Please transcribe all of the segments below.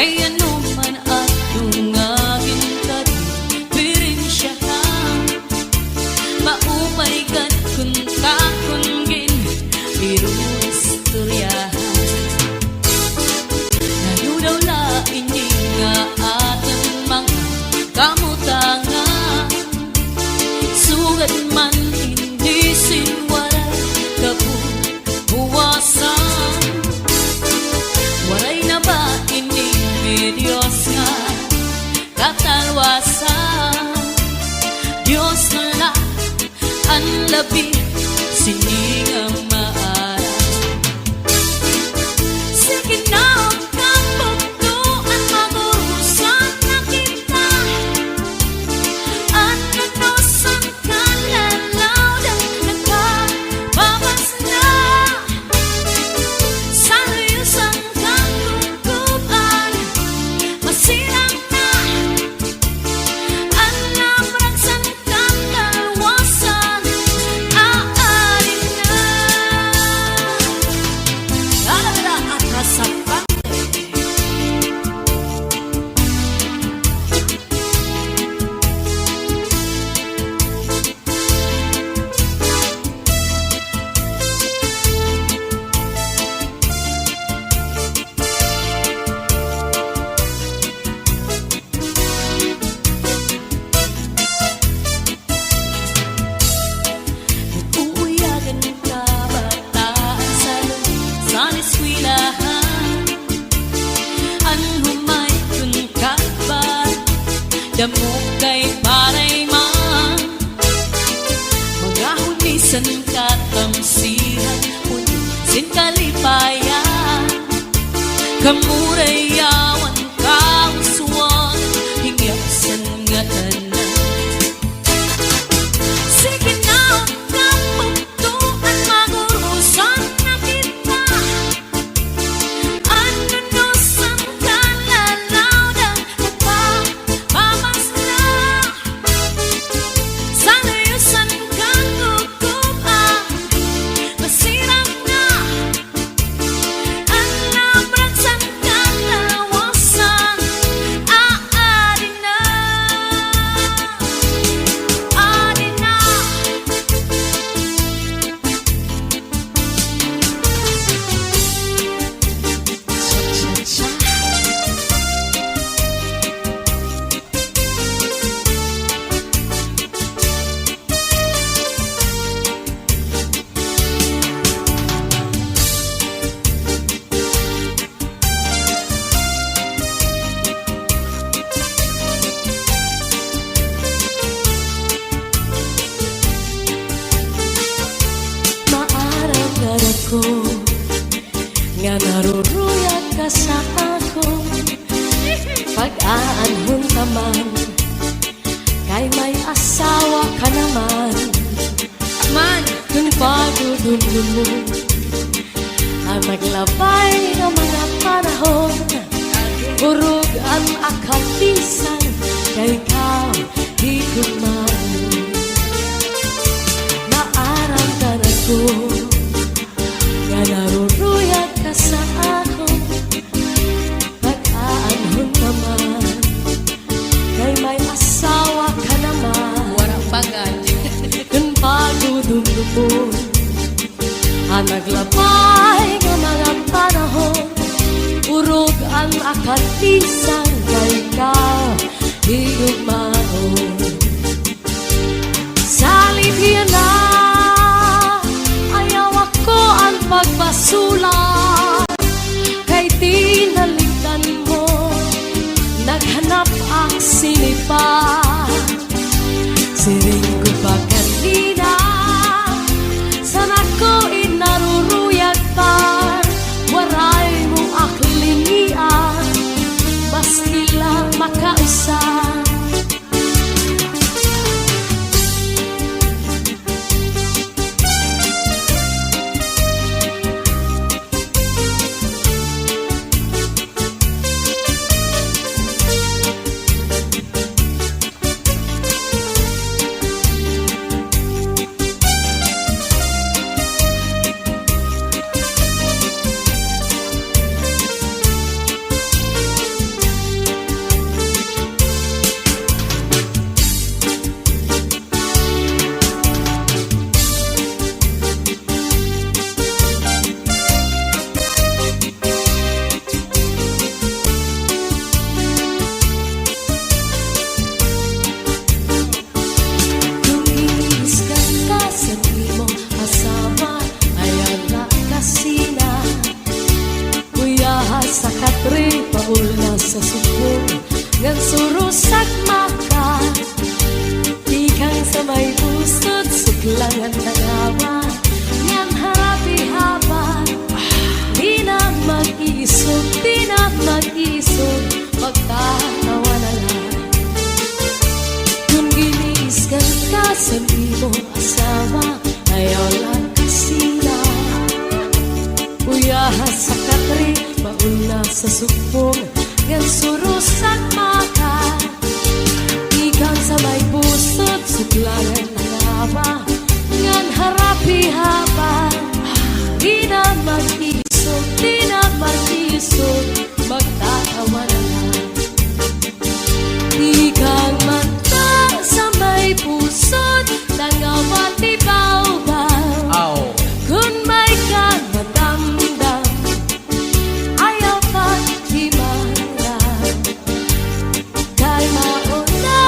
kay ano man atong agin diferensya ka, maupay kan kun kakungin irong istoryahan. Nayo daw lain nga aton mga kamutangan, sugat man hindi sinwara kabuwasan. Waray na ba ini Diyos nga katalwasan? Diyos na lang ang labi siningang maaral. Sige na kang pagtuan magurusan na kita, at nagnosan ka lalaw dang nagpapabas na. Sa luyusan kang kukuban, masirang na ang lamragsan kang dalwasan. Aarin na lalala at hasapang uuyagan ka bataan sa eskwelahan. Ang humay kun kaban, damo kay paray man. Mga hunisan katamsihan, sin kalipayan. Kamuray yawan kauswan, hingyasan nga tanan. Sige na kang pagtuan magurusan na kita, at nanosan ka lalaw dang nagpapabas na. Sa luyusan kang kukuban, masirap na ang lamragsan kang dalwasan. Aarin na, aarin na. Maaraw-araw ko nga naruruyag ka sa ako, pag-aanhon ka man kay may asawa ka naman. Man, kung pagdudulun mo ang maglabay ng mga panahon, urog ang akatisan kay ikaw higugman. Naaramdaman ko nga naruruyag ka sa ako, pag-aanhon naman kay may asawa ka naman. Warang bagay. Kung pagdudulun ang naglabay ng mga panahon, urog ang akatisan kay ikaw higugmaon. Salibhiyan na ayaw ako ang pagbasulan, kay tinalikan mo naghanap ang sinipa. Siring ko pa kanina, sana ko inaruruyag pa, waray mo aklinian, maski lang makausap. pong ngan surusak maka ikan sa may pusod suglanan ng haba ngan harapi haba di na mag-isog magtatawa na lang ikan mata sa may pusod nangawati baw-baw kun may kang madamdam ayaw pa't himaran kay mauna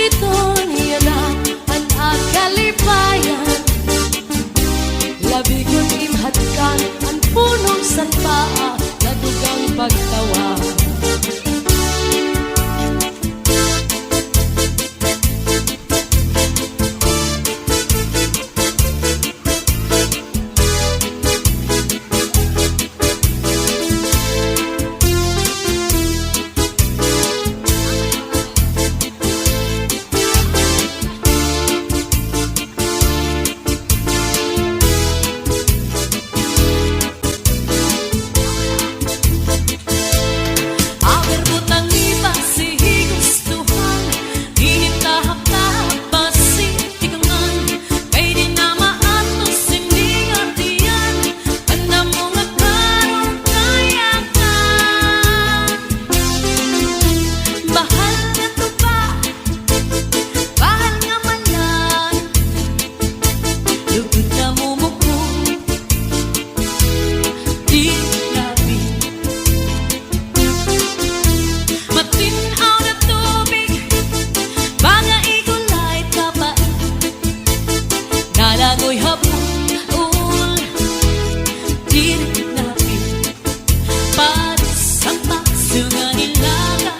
itong hiyanahan at kalipayan labi kun imhatkan ang punong sanpaa na dugang pagtawa Langoy hapon dinapin parisang paksungan nilaga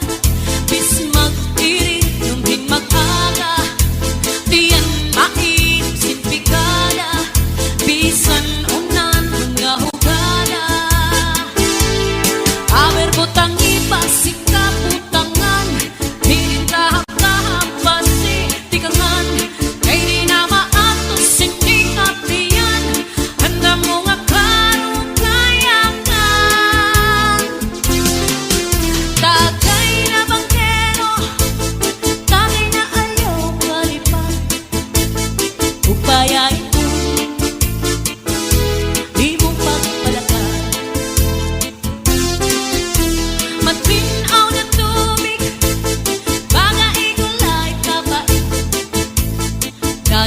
bis mag-iring nung din mag-aga tiyan mainit sinpikada bisan unan mga hugada aber butang ipasik kaputangan hinintahap-tahap basi tikangan kay di na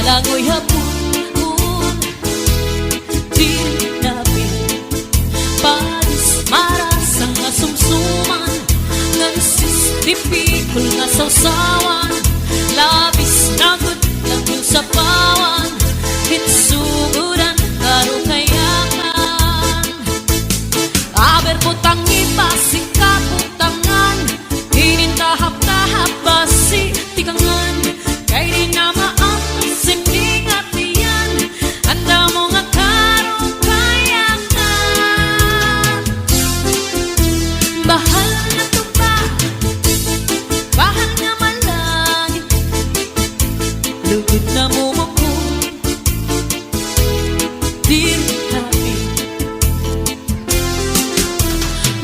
langoy hapon dinapin paris marasang nga sumsuman ngan sistipikul nga sawsawan labis na good lang yung sapawan hitsugudan karo kayakan aber putang ipasing kaputangan hinintahap-tahap basi tikangan kay di na lugod na mumako dinapin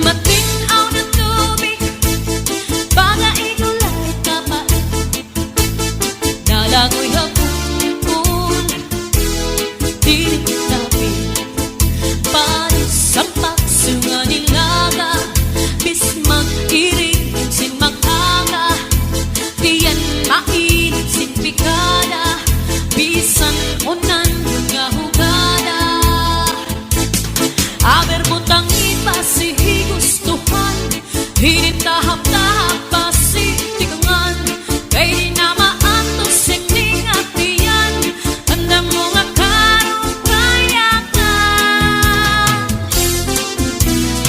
matinaw na tubig baka igulay kapait nalangoy hapon dinapin paris ang paksungan nilaga bis mag-iring sin mag-aga tiyan mainit sin pikada bisan unan mga hugada aber butang ipasi gustuhan hinintahap-tahap basi tikangan kay di na maatos sing ningatiyan handa mo nga karong kayakan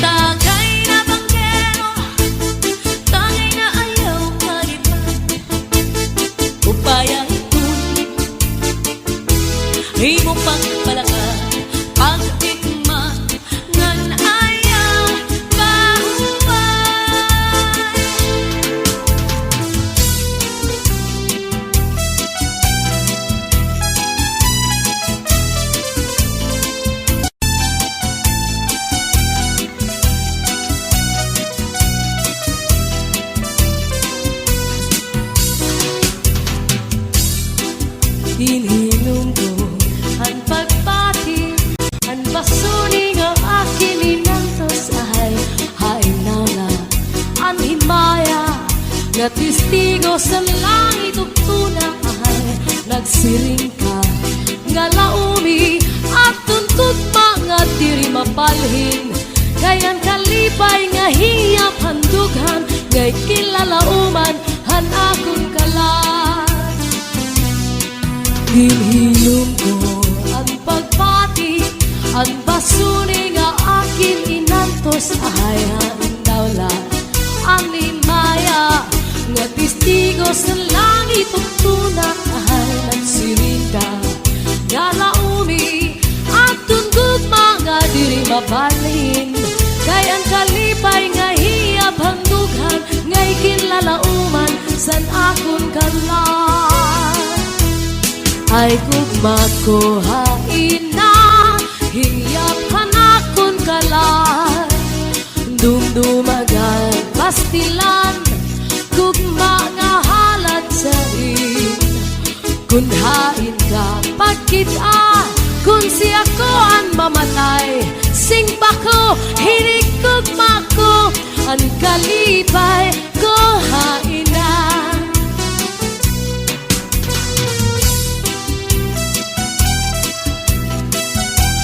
tagay na banggero tagay na ayaw kalipan upaya imong pagpalaka pagtikma ngan ayaw bahuay nga testigo sa langit ug tunay. Nagsiring ka nga laumi at tuntut mga diri mapalhin. Kayan kalipay nga hiyap handughan, ngay kilalauman han akong kalan. Hinhinom ko ang pagpati, ang basuri nga akin inantos ay ang daulat. Ang limaya nga testigo sa langit ug tunay. Nagsiring ka nga laumi at tundog mga diri mabalhin. Kay ang kalipay nga hiyap handughan, ngay kinlalauman san akon kalan. Ay gugma ko hain na hiyap hanakon kalan. Dumdumagan pastilan gugma nga halat sa kun hain ka pagkita, kun siya ko ang mamatay. Sing pa ko, hinigugma ko, ang kalipay ko hain na.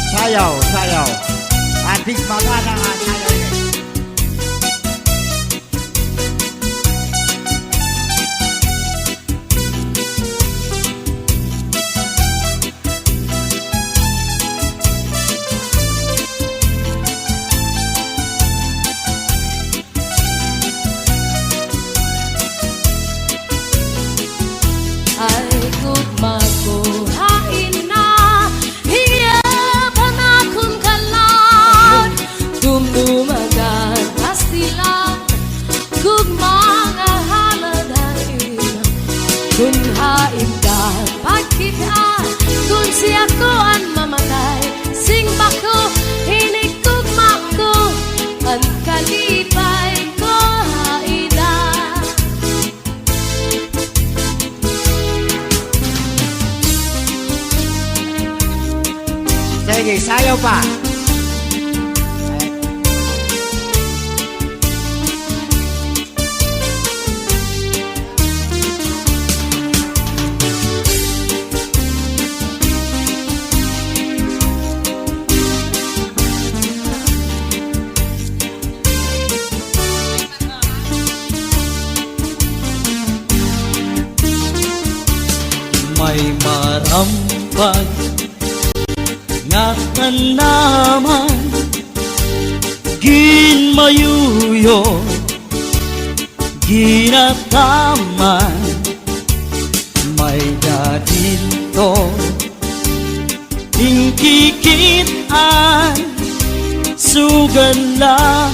Sayaw, sayaw. Ating magana nga sayaw ini. Ay gugma ko hain na hiyap hanakon kalan. Dumdumagan pastilan gugma nga haladain. Kun hain ka pagkita, kun siya ko ang mamatay. Sing ba ko, hinigugma ko, ang kalipay ko hain na. Sige, sayaw pa. May marampag nga tanaman ginmayuyo ginataman may dadinto ingkikitan sugala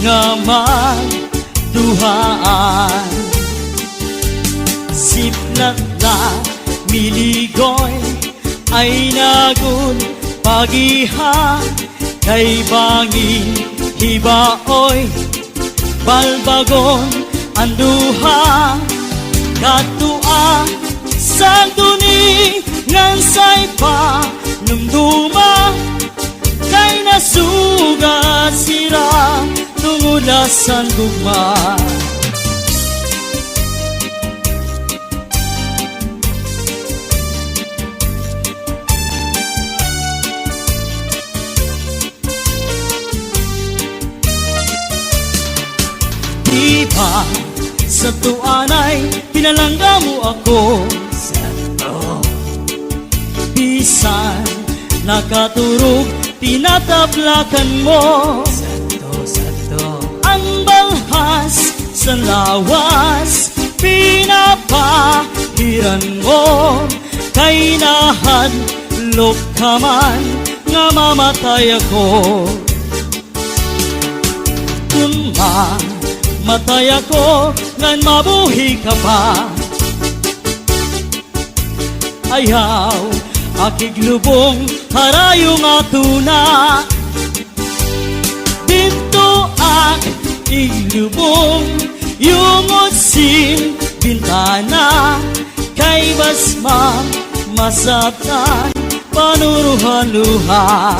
nga magduhaan siplat na miligoy ay nagun pagiha kay bangin hibaoy balbagon anduha katua sang duni ngansay pa numduma kay nasuga sira tungulasan gugma. Diba sa tuanay pinalangga mo ako sa to. Bisan nakaturog tinatablakan mo sa to. Ang balhas sa lawas pinapahiran mo kay nahadlok ka man nga mamatay ako. Kung matay ako, ngan mabuhi ka pa. Ayaw, akiglubong, harayo nga tuna. Dito ak iglubong, yung utsin bintana. Kay basma, masatan, panuruhan luha.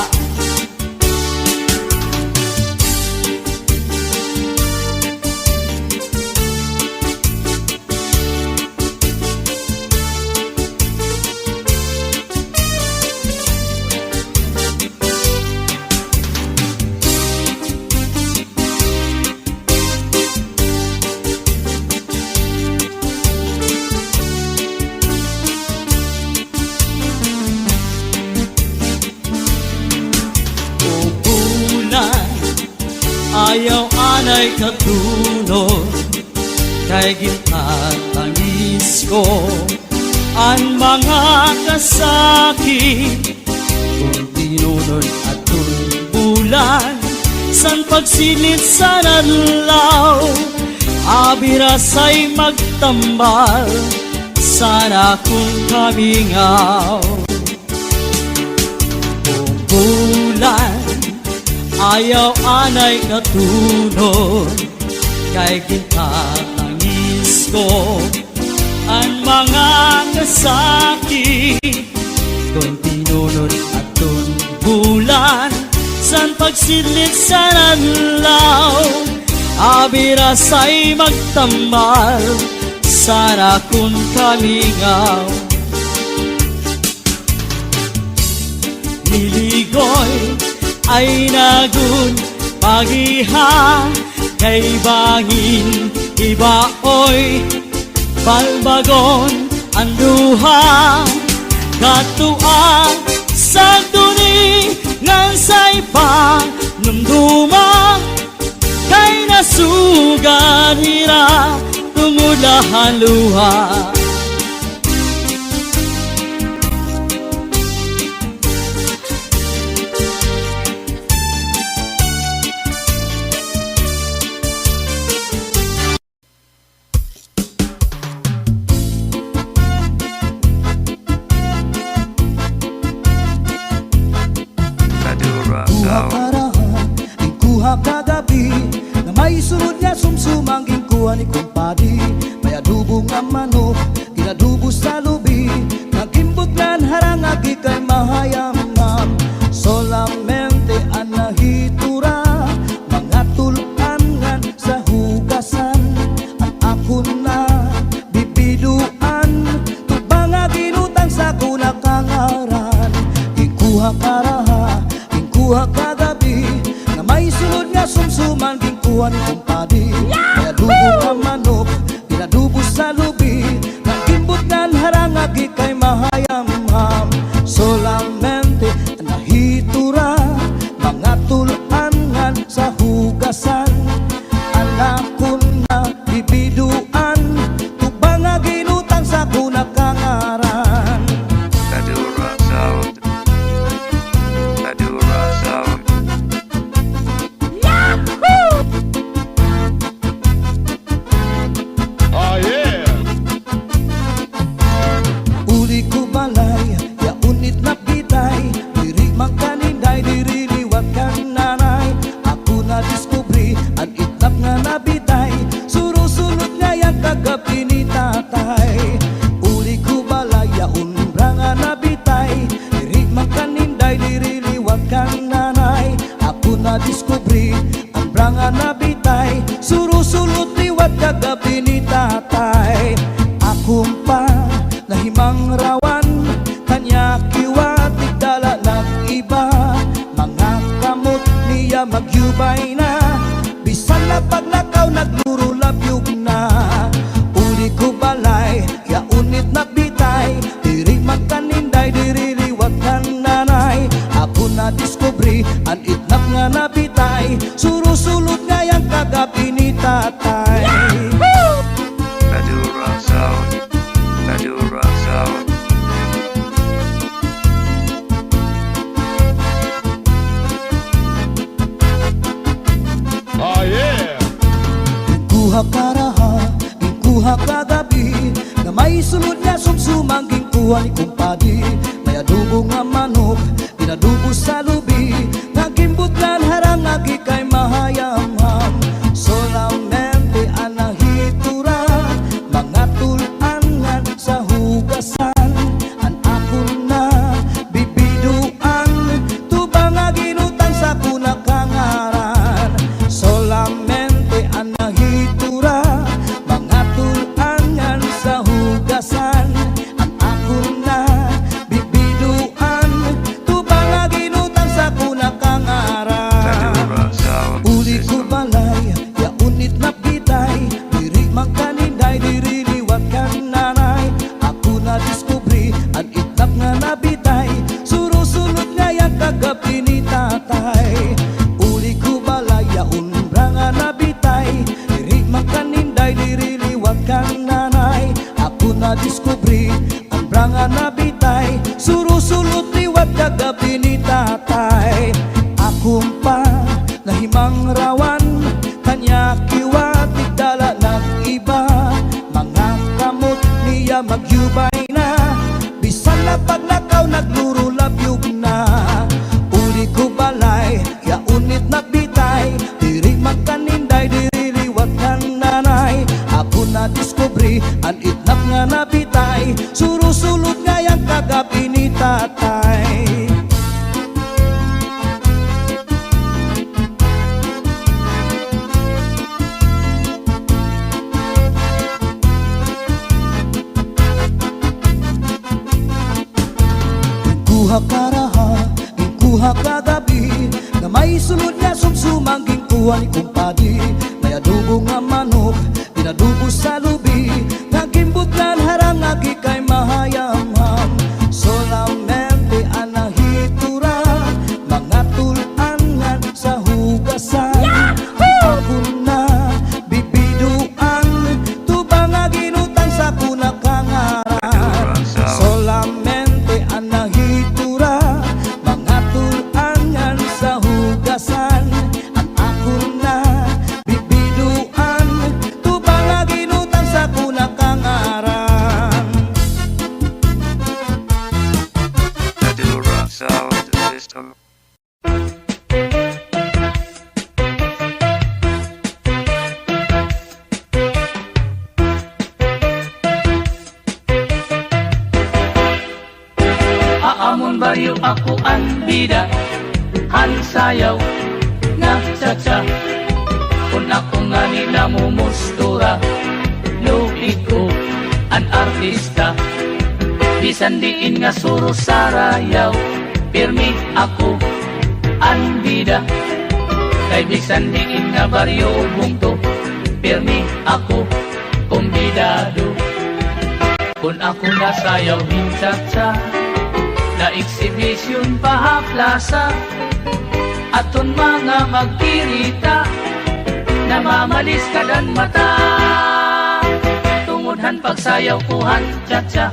anay katunod kay gintatangis ko ang mga kasakit kung tinunod at bulan san pagsilid sa nadlaw abirasay magtambal sana kung kamingaw kung bulan ayaw anay katunod kay gintatangis ko ang mga kasakit kung tinunod at bulan san pagsilid sa nadlaw abirasay magtambal sana kung kamingaw niligoy ay nagun pagiha kay bangin ibaoy balbagon ang duha katuan sa duni ngan say pa numduma kay nasugan hira tungulahan luha Kuha karahan, kuha kagabi na may sunod nga sumsumang ginkuha ni kumpadi may adubo nga manok, ginadubo sa lubi nagimbot nan harangagi kay mahayamam solamente anahitura mga tulangan sa hugasan at ako na bibiduan tubang nga ginutang sa kunakangaran ikuha karahan kuha kagabi na may sunod nga sumsuman ginkuha ni kumpadi may adubo nga manok ginadubo sa lubi nagimbot nan harangagi kay mahayamham solamente nahitura mga tulangan sa hugasan anak ko na bibiduan tubang nga ginutang sa kunakangaran Madura Sound. Madura Sound. Oh yeah! Uli ko balay, ya unit na pitay diri mang kaninday, diri liwat kang nanay ako na diskubri, ang itlap nga nabitay surusunod nga yang kagabi ni tatay uli ko balay, ya unbra nga nabitay diri mang kaninday, diri liwat kang nanay ako na diskubri, ang bra nga nabitay surusunod liwat kagabi ni tatay akong pa nahimang rawan kanya kiwatig dala ng iba mga kamot niya magyubay na bisan na paglakaw nagluro labyog na uli ko balay ya unit na bitay diri magkaninday, diri liwat kang nanay ako na diskubri, ang itlap nga nabitay surusulot nga yang kagabi ni tatay Madura Sound. Madura Sound. Oh yeah! kuha karaha, kuha kagabi na may sunod nga sumsumang ginkuha ni kumpadi may adubo nga manok, ginadubo sa lubi nagimbot nan harangagi kay mahayamham solamente anahitura mga tulangan sa hugasan ang ako na bibiduan tubang nga ginutang sa kunakangaran solamente anahitura mga tulangan sa hugasan ang ako na bibiduan tubang nga ginutang sa kunakangaran Madura Sound. uli nadiskubre ang branga na bitay, surusulot liwat kagabi ni tatay. Akong pa nahimang rawan, kanya kiwat igdala nag-iba. Mga kamot niya magyubay na, bisan na pagnakaw nagluro labyog na. Uli ko balay, ya unit na bitay, diri magkaninday, diri liwat kan nanay. Ako na diskubre, ang itnap nga nabitay, surusulot nga yang kagabi ni tatay. Kuha karaha, kuha kagabi, na may sulod nga sumsumang kuha ni kumpadi. May adobo nga manok, pinadubo sa lubi, nagimbutan harang agi kay mahayamham. Solamente anahitura, mga tulangan sa hugasan. Ako na bibiduan, tubang nga ginutang sa kunakangaran. Solamente anahitura, mga tulangan sa hugasan. Ang ako na bibiduan, tubang nga ginutang sa kunakangaran. Madura Sound System. Aamon baryo ako ang bida, han sayaw nga cha-cha. Kung ako nga nila mumustura, lupit ko ang artista. Bisan diin nga suro sarayaw, pirmi ako ang bida. Kay bisan diin nga baryo bungto, pirmi ako kumbidado. Kung ako nasayaw din cha-cha, na exhibition pahaplasa, aton mga magkirita, namamalis kadan mata. Tungudhan pagsayaw kuhan cha-cha,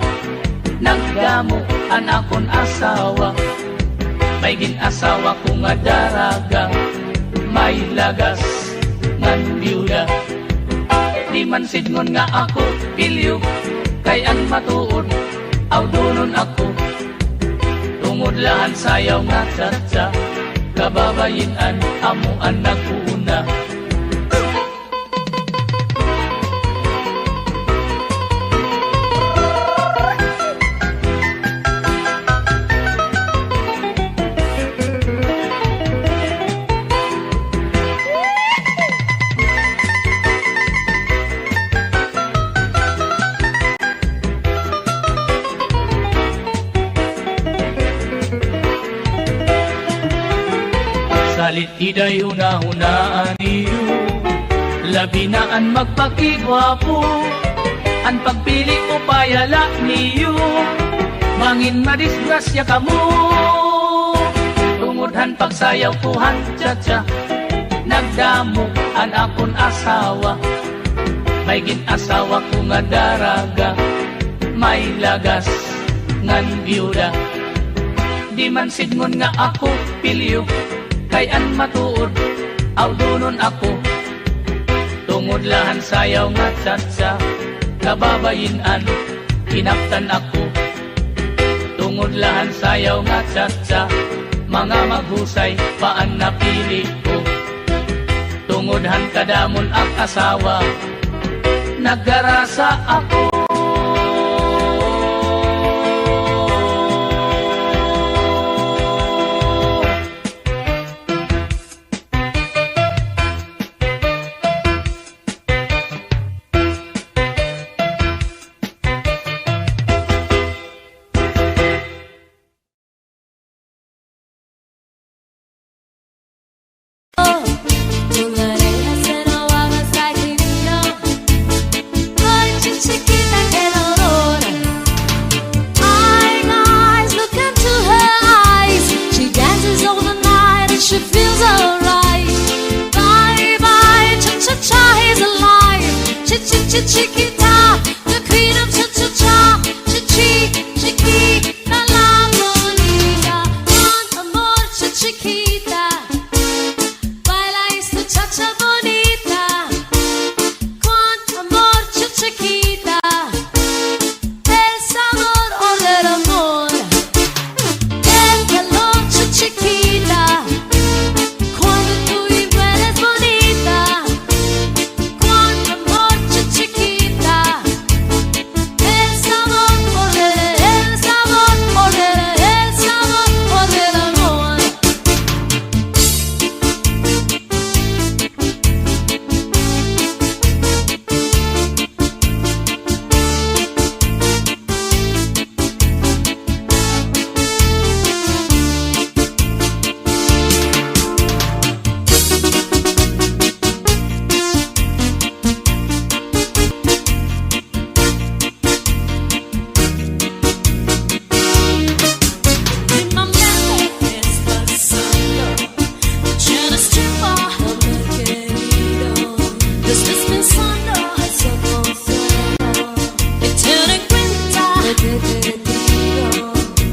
nagdamo an akon asawa. May ginasawa ko nga daraga, may lagas ngan biuda. Di man sidngon nga ako pilyo, kay ang matuod aw dunon ako. Tungudlahan sayaw nga cha-cha, kababayinan amo ang nagkuuna. Salit iday una-hunaan niyo, labi na ang magpakigwapo, ang pagpili ko payala niyo, mangin madisgrasya ka mo. Tungudhan pagsayaw kuhan cha-cha, nagdamo ang akon asawa. May ginasawa ko nga daraga, may lagas ngan biuda. Di man sidngon nga ako pilyo, kay an matuod aw dunon ako. Tungudlahan sayaw nga cha-cha, kababayinan kinaptan ako. Tungudlahan sayaw nga cha-cha, mga maghusay paan napili ko. Tungudhan kadamon ang asawa, naggarasa ako. Chiquita, the queen of cha-cha-cha. chiquita, el sabor o del amor, el calor chiquita, cuando tú eres bonita, cuando amor chiquita, el sabor o del sabor o del sabor o del amor. Mi mente está pasando, ya no estoy bajo mi querido. Estás pensando, eso consuelo. Y ten en cuenta lo que te digo.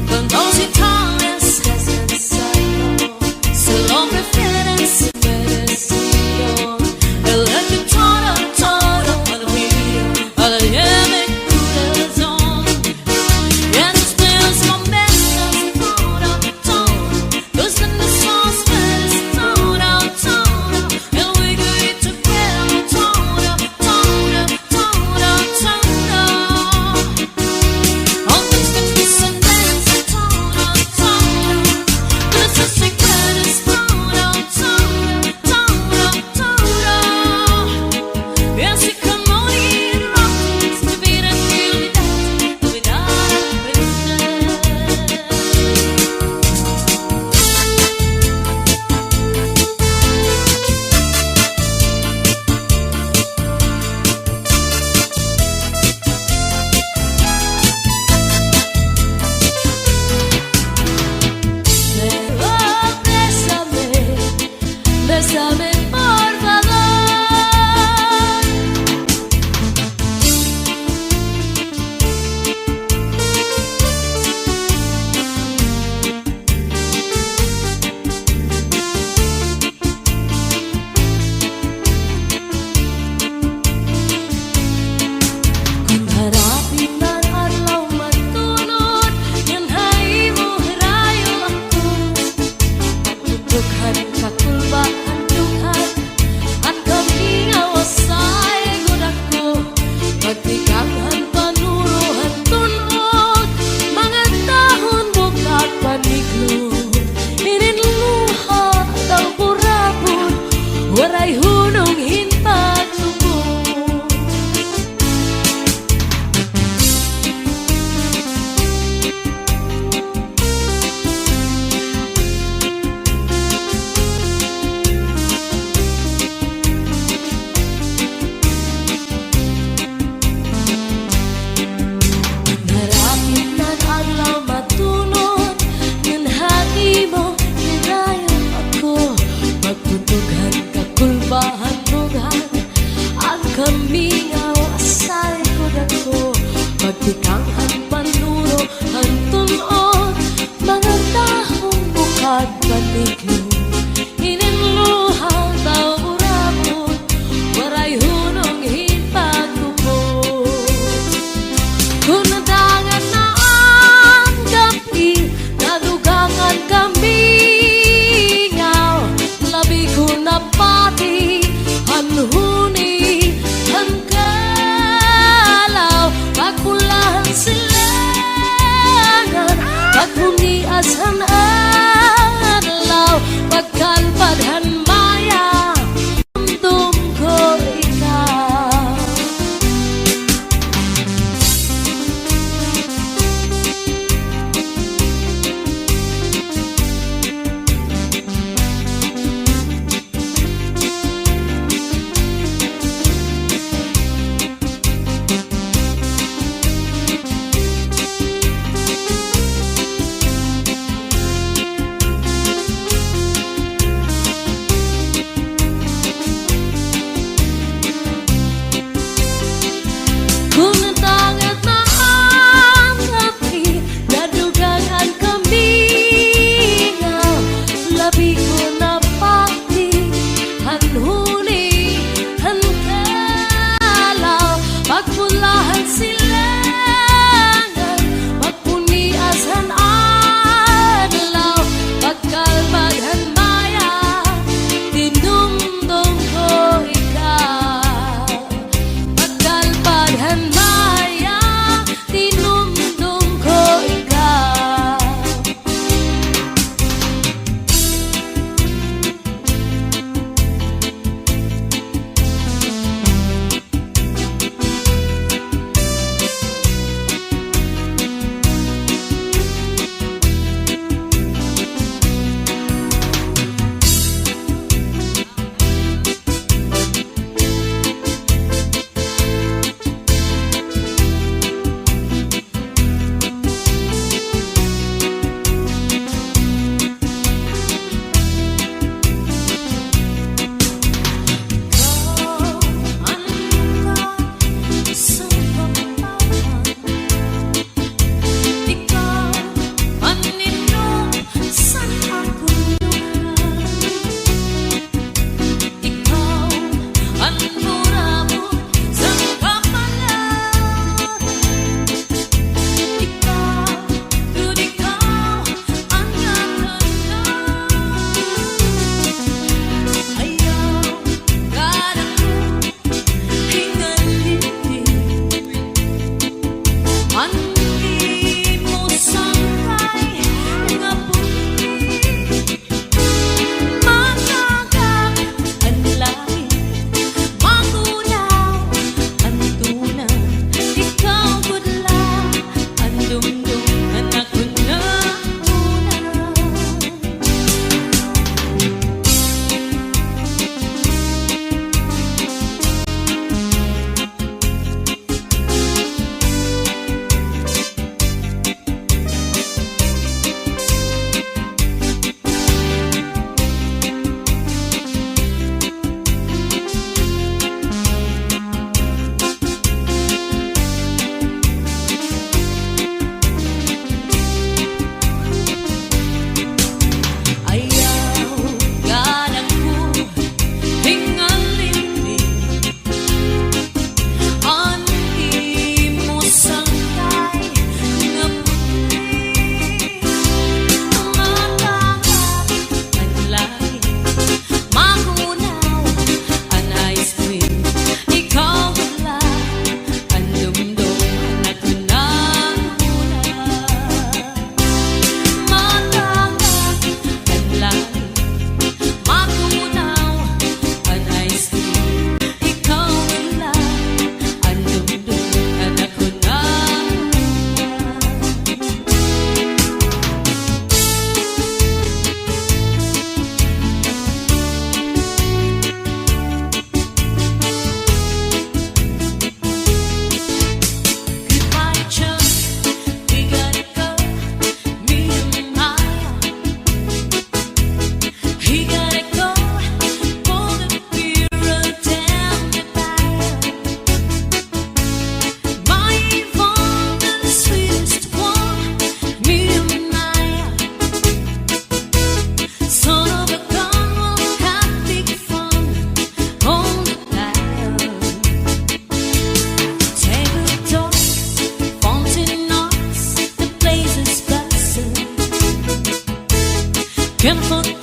Con dos guitarras has pensado, solo prefieres merecido. El que todo al río, al lleve corazón. Y en estos momentos todo, los besos felices todo, el we get together todo. All things can be sentenced todo, but it's a secret is todo. Y así como ir rotos, tu vida en realidad, tu vida a aprender. Bésame, bésame por favor. Kung harapin man adlaw matunod, yan ay mo hirayo ako. Pagtutughan kakulbaan tughan, at kamingaw asay gudak ko. Pagtikanghan panuruhan tunod, mga dahon bukat paniglod. Ininluha daw burabon, waray hunong hintag tubod. Harapin ng adlaw matunod, yun hagi mo, hirayan ako. Magtutughan kakulbahan tughan, ang kamingaw asay ko dako. Pagtikanghan panuro ang tunod, mga dahong bukad paniklo. Ininluha daw burabon, waray hunong hipagtubod. Kung nadangan na ang gabi, nadugangan kami ngaw. Labi ko na pati, hanhuni, hangkalaw. Pagpulahan silangan, pagpungiasan adlaw. Pagkalpadhan maya, tumtum ko ikaw.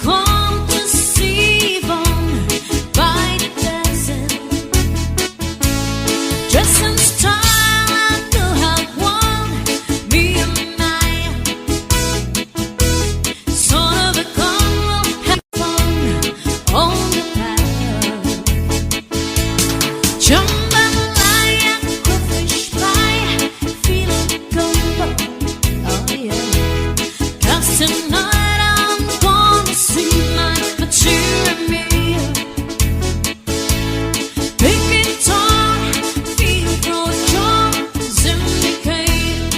come to see Yvonne by the dozen. Dress in style and to have one, me and I. Sort of a con will have fun on the path. Jambalaya, crawfish pie, feeling gumbo, oh yeah. 'Cause tonight I'm gonna see my mature me. Big guitar, feel for drums indicate.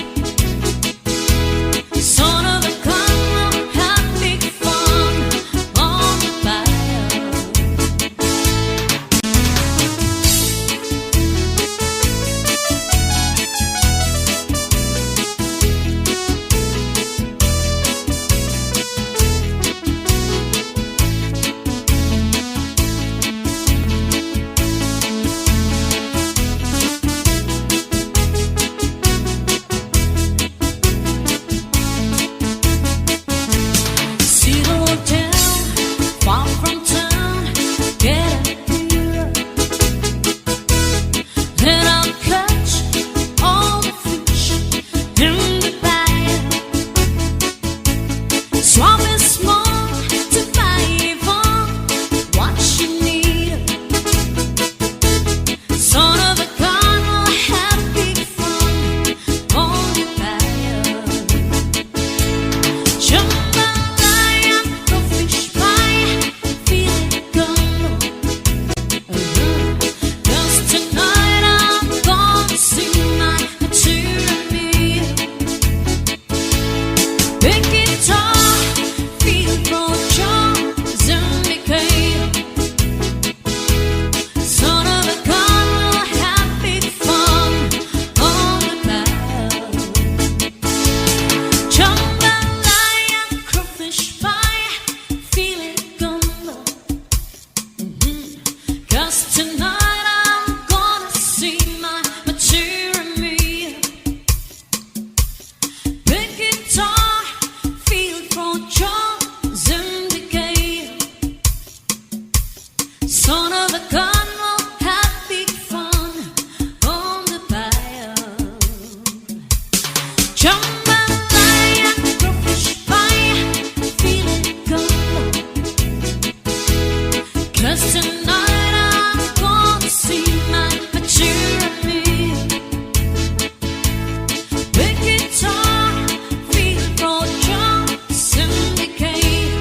Son of a gun will have big fun on the bayou. See the hotel, far from town, get a beer. And I'll catch all the fish in the bayou. Swap is small to buy Yvonne what she need. Son of a gun will have big fun on the bayou. Jambalaya, crawfish pie, feeling gumbo. 'Cause tonight I'm gonna see my mature me. Big guitar, feel for drums indicate. Son of a gun will have big fun on the bayou. Jambalaya, crawfish pie, feeling gumbo. 'Cause tonight I'm gonna see my mature me. Big guitar, feel for drums indicate. Son of a gun will have big fun on the bayou. Jambalaya, crawfish pie, feeling gumbo. 'Cause tonight I'm gonna see my mature me. Big guitar, feel for drums indicate.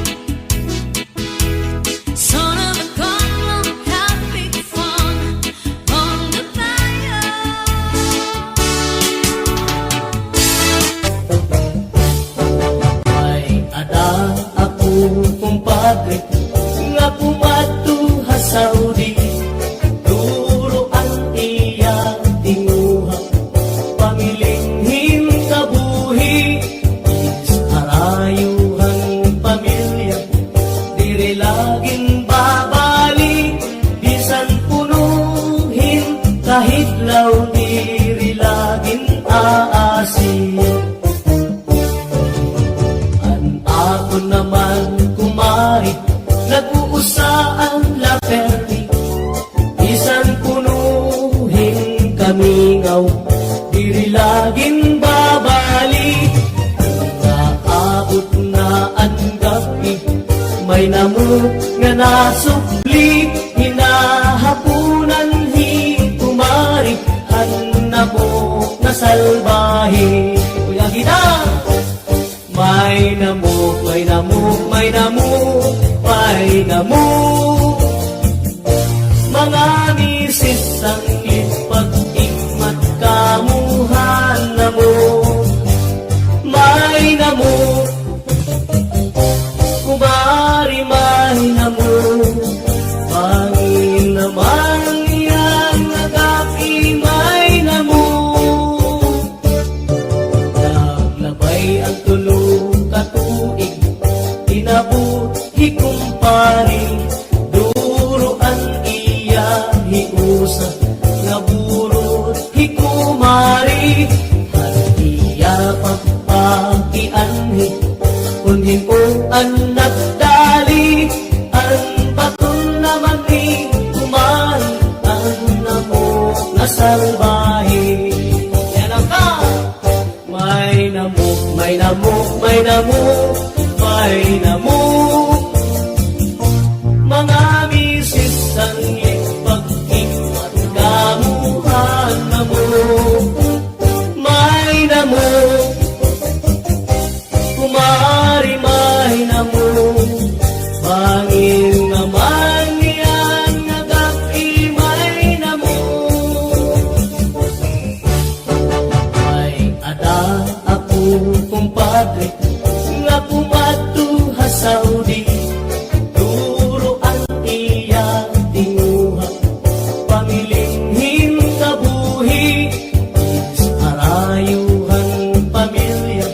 Son of a gun will have big fun on the bayou. May ada ako kumpadre nga pumatuha sa Saudi. Duro ang iya tinguha pamilinghim kabuhi. Is harayuhan pamilya diri laging babali. Bisan punuhin kahit law diri laging aasiya. Ako naman kumari, nag-uusa ang laperti. Isan punuhin kamingaw, diri laging babali. Naabot na ang gabi, may namuk nga nasupli. Hinahapunan hi kumari, hanna mo na salbahe. Kuya Gina! May namuk, may namuk, may namuk, may namuk. Mga misis ang ipag-ikmat kamuhan na mo. May namuk, kumari may namuk. Pangin naman yan nagaki may namuk. Naglabay ang tulong katuig, inabuti kumpari. salbahe. Yan ang ka! May namuk, may namuk, may namuk, may namuk. Mga misis ang ipag-ipat kamuhan namuk. May namuk, kumari may namuk. Bangin naman niyan nagaki may namuk. May ada ako kumpadre nga pumatuha Saudi. Duro ang iya tinguha pamilinhin kabuhi. Arayuhan pamilya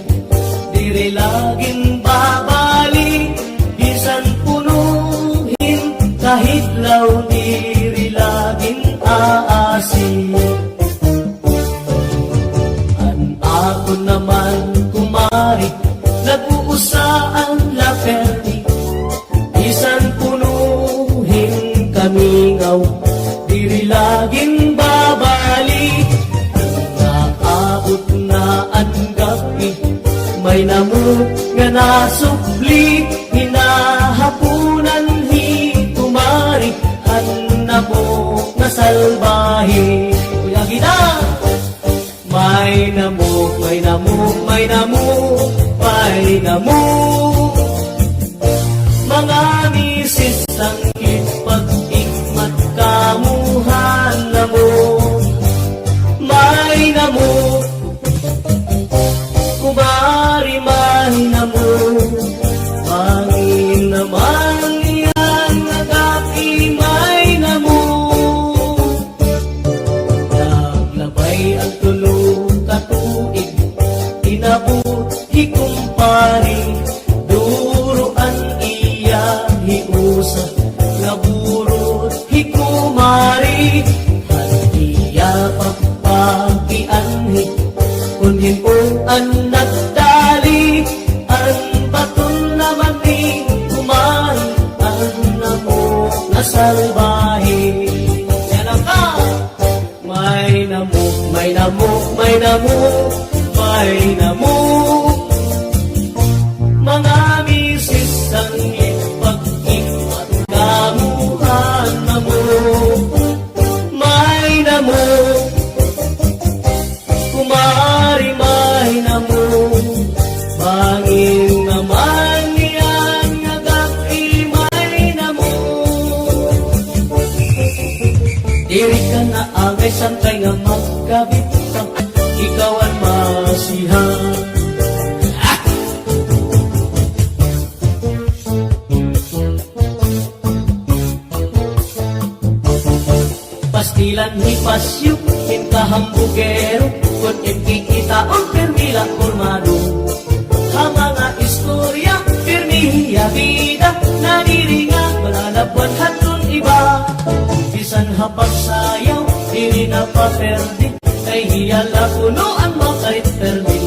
dire laging babalik. Bisan punuhin kahit law diri laging aasi. An ako naman kumari nag-uusaan la perdi. Bisan punuhin kamingaw diri laging babalik. Naabot na ang gabi may namuk nga nasupli. Hinahapunan hitumari hanamok na salbahe. Kuya Gina! May namuk, may namuk, may namuk, may namuk. Mga misis ang ipag-ikmat kamuhan namuk. May namuk, kumari may namuk. Pangin naman yan nagaki may namuk. Naglabay ang tulong katuig, inabot hikumpari. Duro ang iya hiusa, naburot hikumari. Hatiya pagpakianhi, kunhin kong ang nagdali. Ang baton naman ni kumari, ang namuk na salbahe. Yan ang ka! May namuk, may namuk, may namuk, may namuk. Mga misis ang ipag-ipat kamuhan namuk. May namuk, kumari may namuk. Bangin naman niyan nagaki may namuk. Diri ka na agay sangkay nga magkabit ka, ikaw ang masihan. Pastilan ni pasyuk, hintahambugero, kun kikita on permila formado. Mga istorya, firmiya vida, naniringa, malalabuan hatun iba. Bisan hapag sayaw, dili na paperdi, kay hiyala puno ang makait perdi.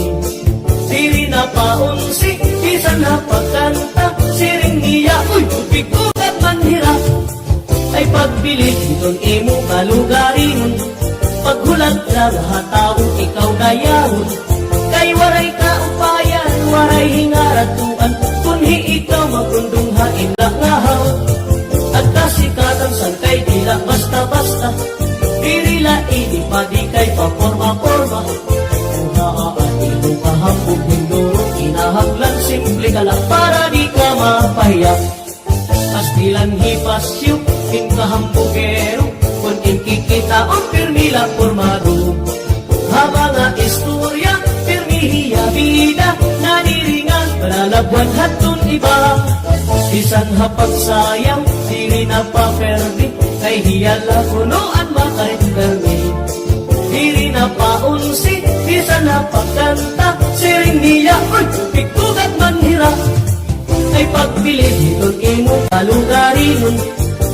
Dili na paunsi, bisan hapag kanta, siring niya, uy, bigugat manhirap. Ay pagbilit, itong imo kalugarin, paghulat na lahat taong ikaw dayahon. Kay waray ka upayan, waray hingaratuan, kunhi ikaw magkundong hain langahaw. At kasikatan san kay dila basta-basta, dirila ini padi kay paporma-porma. Kuhaan imo kahambog hinduro, kinahanglan simple ka lang para di ka mapahiyak. Pastilan hipasyuk, hingkahambugero, kun kikita on permila formado. Mga istorya, permihiya vida, naniringan, malalabuan hatun iba. Bisan hapag sayang, dili na paperdi, kay hiyala kunoan makay perdi. Dili na paunsi, bisan hapag kanta, siring niya, uy, pikugat manhirap. Ay pagpilit, itong imo kalugarin,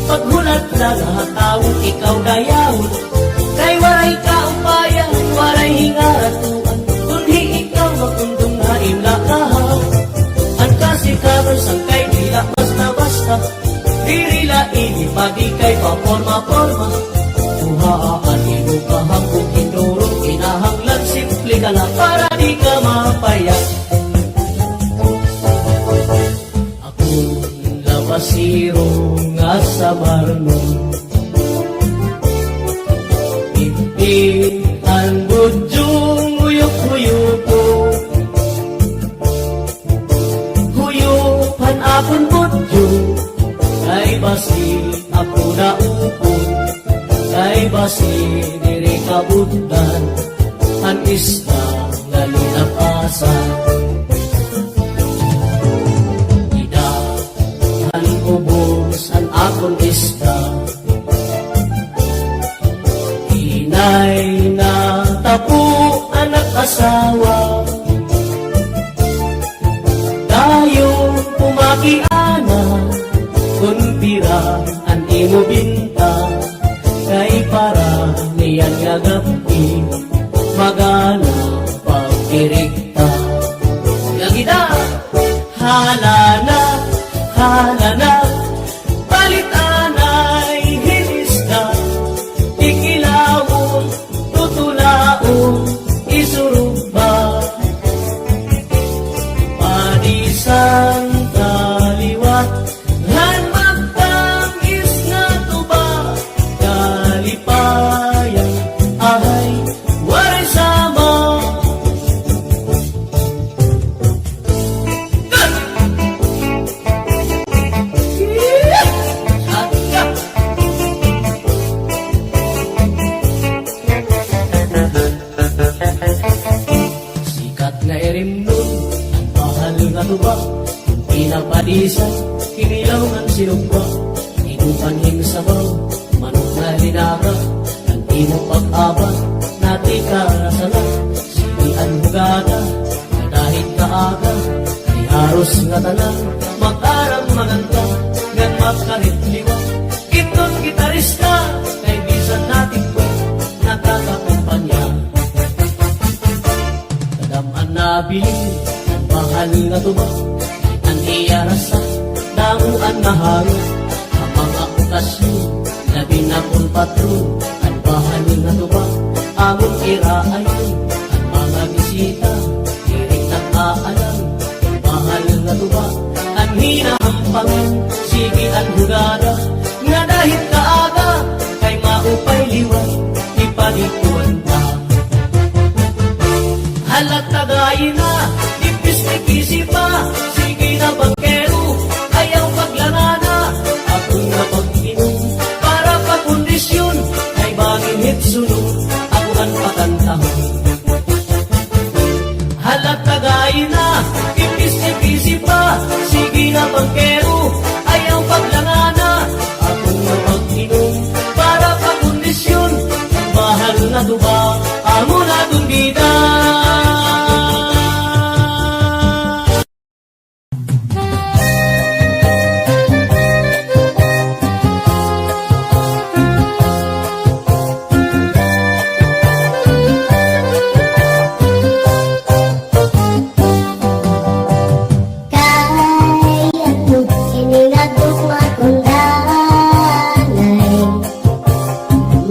paghulat na lahat taong ikaw dayahon. Kay waray ka upayan, waray hingaratuan, kunhi ikaw magkundong na imlakahaw. Ang kasikatan sang kay dila basta-basta, dirila ini padi kay paporma-porma. Kuhaan imo diri kabutdan an isda nga linapasan. Idahan ubos an akong isda, inay na tapu anak asawa. Dayong pumakiana kun pira an imo binta, kay para niyan nga gabi magana pagkirikta. Gagida halana halana palitanay hinisda, ikilawon tutulaon isurugba, padisang kaliwat han magtangis na tuba, kalipayan ay waray sama. Sikat na erimnon ang bahal nga tuba, pinapadisan kinilaw ng sinugba, inupanhing sabaw manok na linaga, ang imo pag-abang nati ka rasalan. Sinian hugada na dahil kaaga, kay haros nga tanan mag-arang maganda, ngan makarit liwa iton gitarista, kay bisan natin ko nakakakumpanya. Kadaman na bilin ang bahal nga tuba, ang iya rasa damuan na haro, ang mga okasyon labi na kong patron, ang bahal nga tuba among iraayon, ang mga bisita hiring ng aalam, ang bahal nga tuba ang hinahampangan. Sige ang hugada nga dahil kaaga, kay maupay liwan ipadikuan ta. Halat tagayin na ipis-ipisi pa, sige na bangkero ayaw paglangana, akong na pag-inom para pagkondisyon, kay baging hitsunod ako ang pakantahon. Halat tagayin na ipis-ipisi pa, sige na bangkero ayaw paglangana, akong na pag-inom para pagkondisyon, ang bahal na tuba amo na tumbida.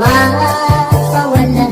Mapawala,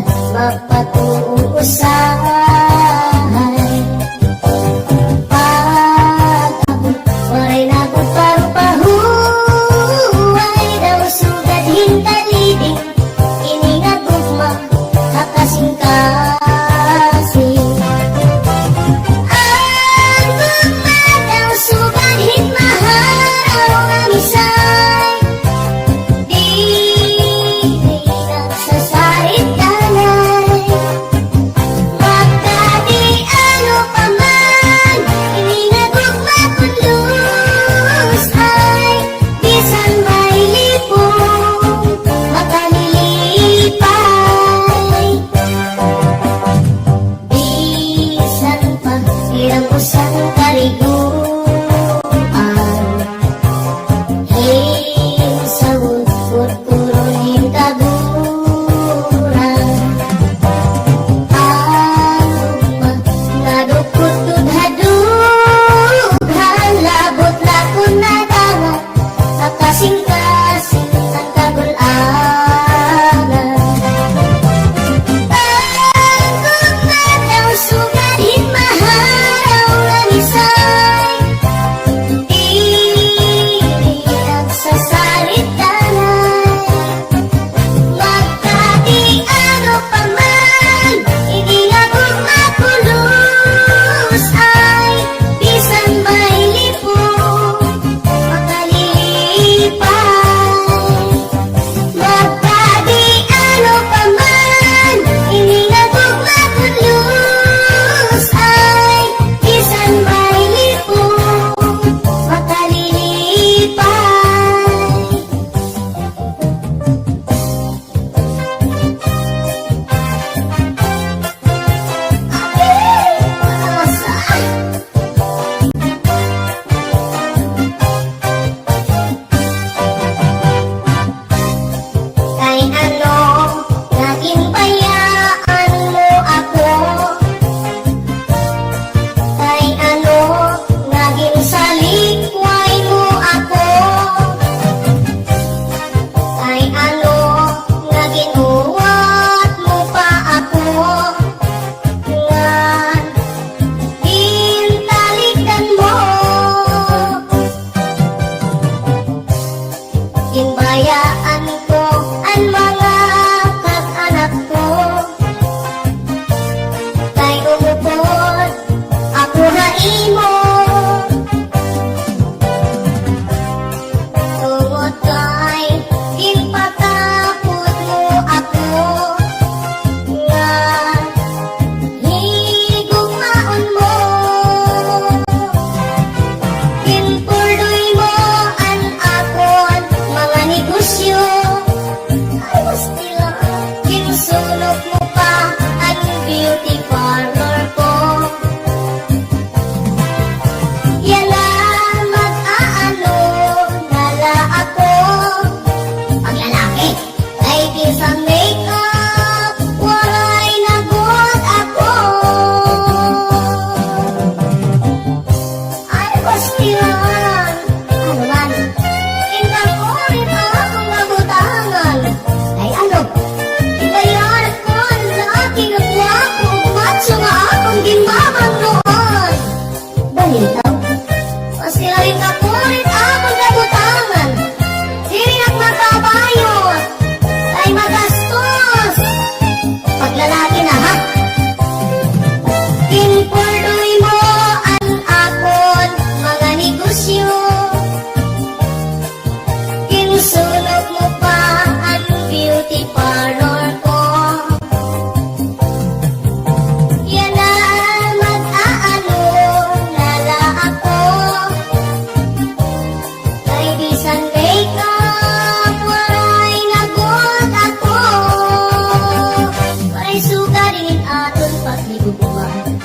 higubuan.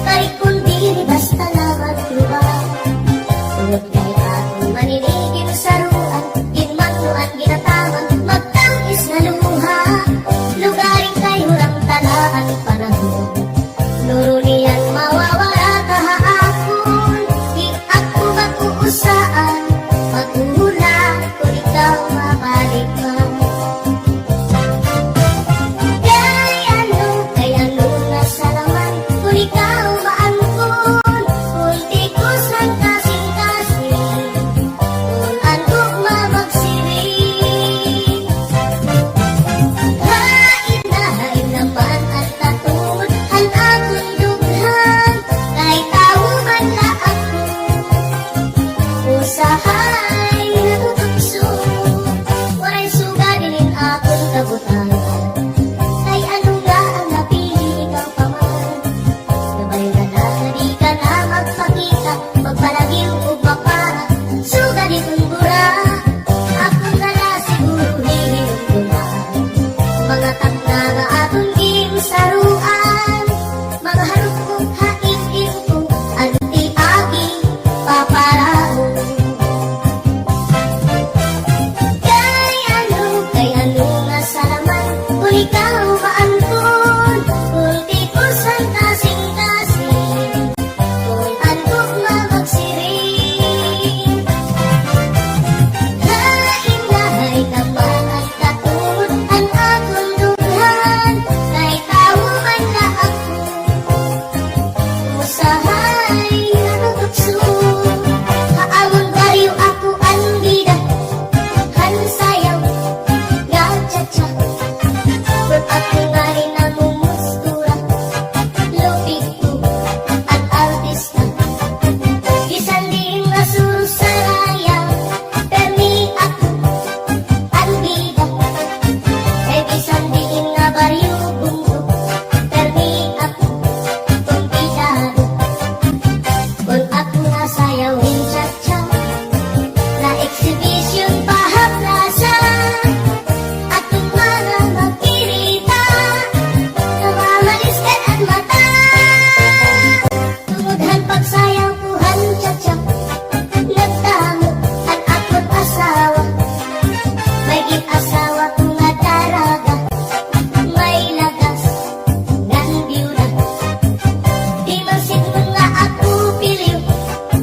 Kay kundi basta na magluwag. Tungod kay akong maninigin sa ruan, ginmangnuan ginataman, magtangis na luha. Lugaring kay hurang talaan panahon. Nurunian mawawala kahapon. Di ako mag-uusaan, mag-uhula kung ikaw mabalik man. Kay ano na sa laman, kung ikaw maangkon. Kunti ko sang kasing-kasing, kung andok mamagsiring. Hain naman at tatun, ang akong dughan. Kahit tao man na ako, usahay natutugso. Waray sugadinin akong kabutan. Kay ano nga ang napili ikaw pa man. Gabay na na di ka na magpakita, magpalagil o mapara, sugadin kong bura. Ako na na siguro hihinungkuman. Mga takna nga atong ginsaruan, mga harap kong hain-in kong anti-agi paparaon. Kay ano nga sa laman, kung ikaw maangkon. Kunti ko sang kasing-kasing, kung andok mamagsiring. Hain naman at katun, ang akong dughan. Kahit tao man na ako, usahay natutugso. Haamon bariw ako ang bida, han sayaw nga cha-cha. Kung ako nga rin namumustura, lupig ko at artista. Bisan din nasuro sa raya, permi ako ang bida. Eh bisan din nga bariw bundo, permi ako kumpitado. Kung ako nga sayawin cha-cha, na exhibition pahaplasa, atong mga magkirita, namamaliskan at mata. Tungodhan pagsayaw kuhan cha-cha, nagtamo ang akong asawa. May git-asawa ko nga daraga, may lagas ngan biyuda. Di masid mo nga ako piliw,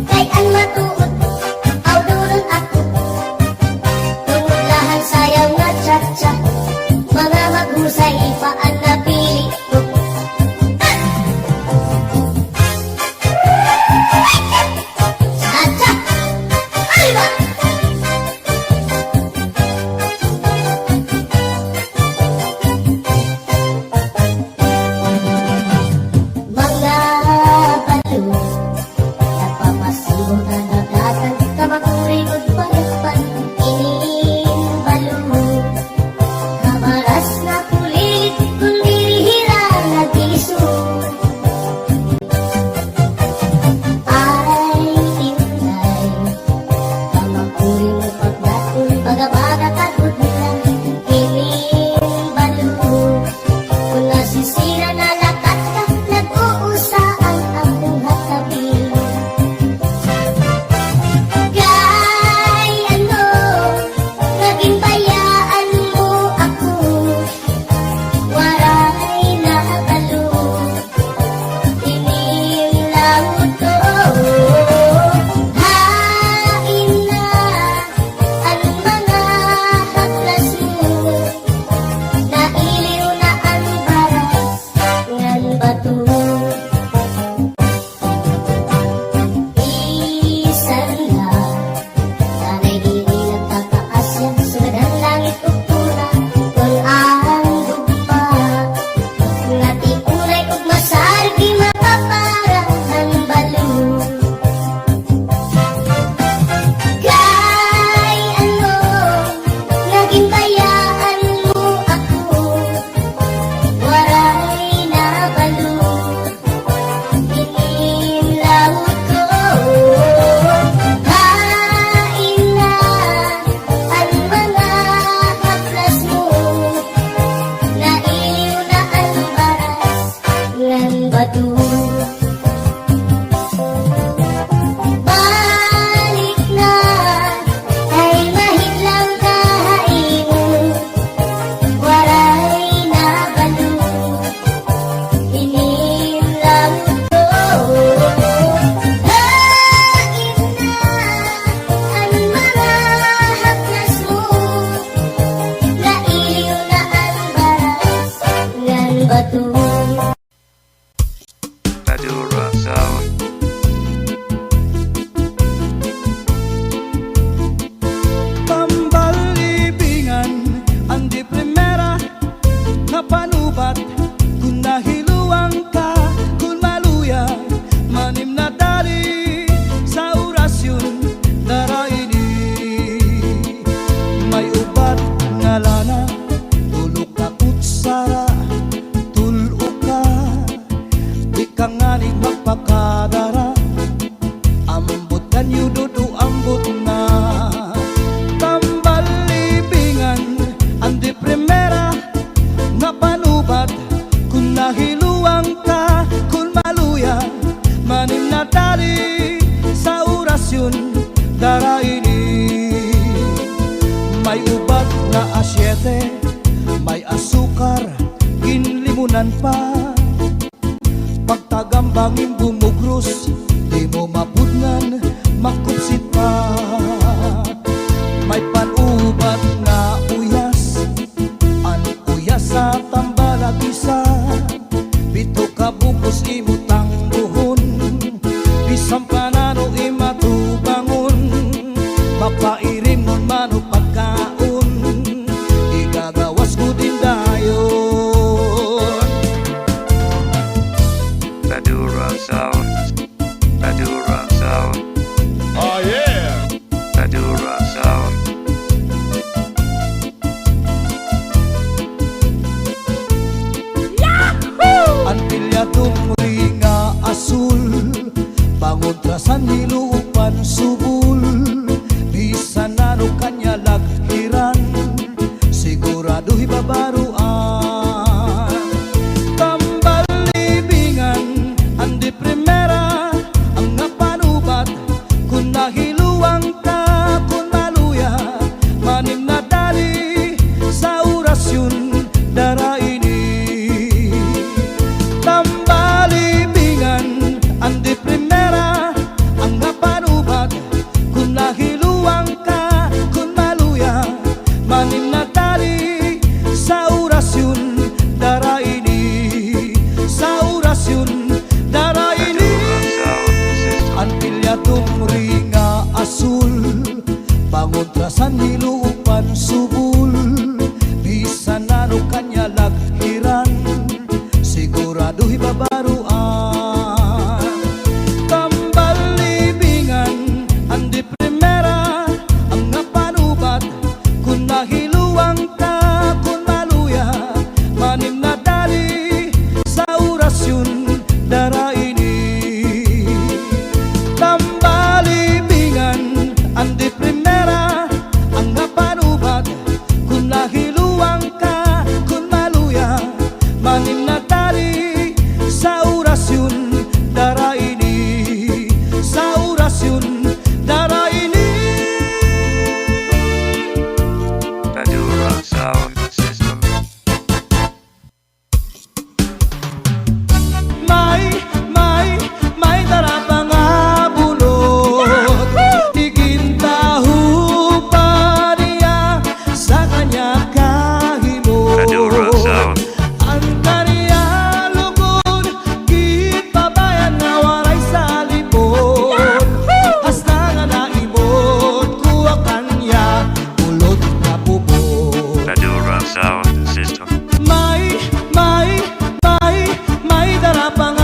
kay ang matuod, aw duron ako. Tungod lahan sayaw nga cha-cha, mga maghusay pa ang napili ko. Cha-cha! Ay ba? Mga balo, napapasibo na nagdatan, kamakuri ko't panagpan, iniin balo. Kamaras na kulit, kung dirihira nag-iso. Ay, tinday, kamakuri mo pagdaton, pagabaga takot nila, iniin balo. Kung nasisira na lakat ka, nag-uusaan akong hatabi. Kay ano, naging bayaan mo ako, waray nakatalo, inilawod ko. Hain na ang mga haplas mo, nailiw na ang baras. batu-batu. Madura Sound. Tambal libingan ang di primera nga panubat kung nahiluang ka, kung maluya manim na dali sa orasyon daraini. May ubat nga lana tulok ka kutsara tulo ka di ka nga ning magpakadara ambot kanyo dudu ambot na. Tambal libingan ang di primera nga panubat kung nahiluang ka, kung maluya manim na dali sa orasyon daraini. May ubat na asyete, may asukar ginlimunan pa, pagtagambangin bumugros di mo mapudngan makupsit pa. May panubat na uyas, an uyas sa tambalag isa, bito ka bukos imutang buhon, bisang panano imatubangon, mapairim nun mano pagkaon, igagawas ko din dayon. Madura Sound. Madura Sound. Oh yeah! Madura Sound. Ang pilyadong ringa asul, pangontrasan nilupan subul, bisan ano kanya laghiran, sigurado'y babaruan. Tambal libingan ang di primera ang napanubat kung nahiluang ka, kung maluya manim na dali sa orasyon daraini. Tambal libingan ang di primera ang napanubat kung nahiluang ka, kung maluya manim na dali sa orasyon daraini, sa orasyon daraini. Ang pilyadong ringa asul, pangontrasan nilupan subul, bisan ano kanya laghiran, sigurado'y babaruan. Tambal libingan ang di primera ang napanubat kung nahiluang ka, kung maluya manim na dali sa orasyon daraini. Tambal libingan ang di primera ang napanubat kung nahiluang ka, kung maluya manim na dali sa orasyon daraini, sa orasyon daraini. Madura Sound System. May darapang abulot, igintahu pa niya sa kanya kahimo. Madura Sound. Ang kaniya lugod, gipabayan nga waray sa libon, hasta nga naimot kuha kanya ulot na bubon. Madura Sound System. May darapang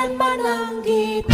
yan mananggit.